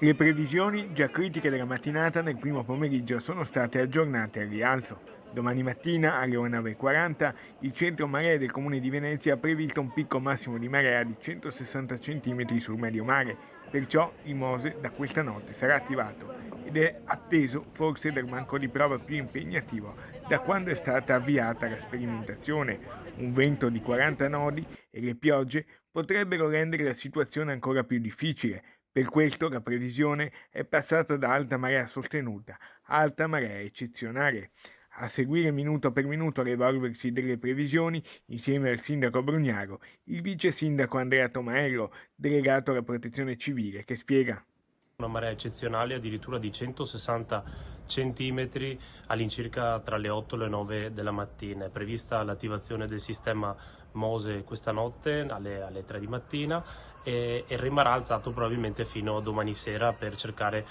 Le previsioni, già critiche della mattinata, nel primo pomeriggio sono state aggiornate al rialzo. Domani mattina alle ore 9.40 il centro marea del Comune di Venezia ha previsto un picco massimo di marea di 160 cm sul medio mare, perciò il MOSE da questa notte sarà attivato ed è atteso forse dal banco di prova più impegnativo da quando è stata avviata la sperimentazione. Un vento di 40 nodi e le piogge potrebbero rendere la situazione ancora più difficile. Per questo la previsione è passata da alta marea sostenuta a alta marea eccezionale. A seguire minuto per minuto l'evolversi delle previsioni, insieme al sindaco Brugnaro, il vice sindaco Andrea Tomaello, delegato alla protezione civile, che spiega. Una marea eccezionale addirittura di 160 centimetri all'incirca tra le 8 e le 9 della mattina. È prevista l'attivazione del sistema MOSE questa notte alle 3 di mattina e rimarrà alzato probabilmente fino a domani sera per cercare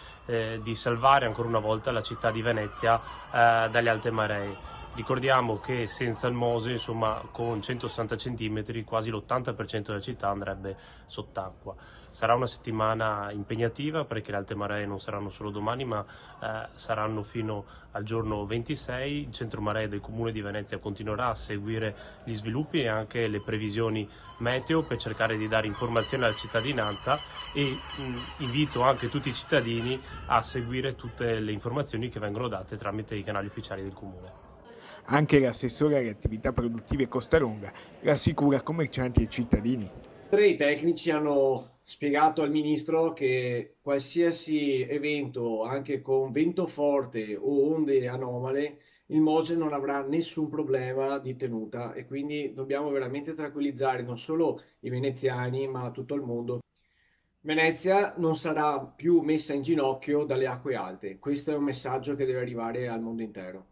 di salvare ancora una volta la città di Venezia dalle alte maree. Ricordiamo che senza il MOSE, insomma, con 160 cm, quasi l'80% della città andrebbe sott'acqua. Sarà una settimana impegnativa perché le alte maree non saranno solo domani, ma saranno fino al giorno 26. Il centro maree del Comune di Venezia continuerà a seguire gli sviluppi e anche le previsioni meteo per cercare di dare informazioni alla cittadinanza e invito anche tutti i cittadini a seguire tutte le informazioni che vengono date tramite i canali ufficiali del Comune. Anche l'assessore alle attività produttive Costalonga rassicura commercianti e cittadini. I tecnici hanno spiegato al ministro che qualsiasi evento, anche con vento forte o onde anomale, il MOSE non avrà nessun problema di tenuta e quindi dobbiamo veramente tranquillizzare non solo i veneziani, ma tutto il mondo. Venezia non sarà più messa in ginocchio dalle acque alte. Questo è un messaggio che deve arrivare al mondo intero.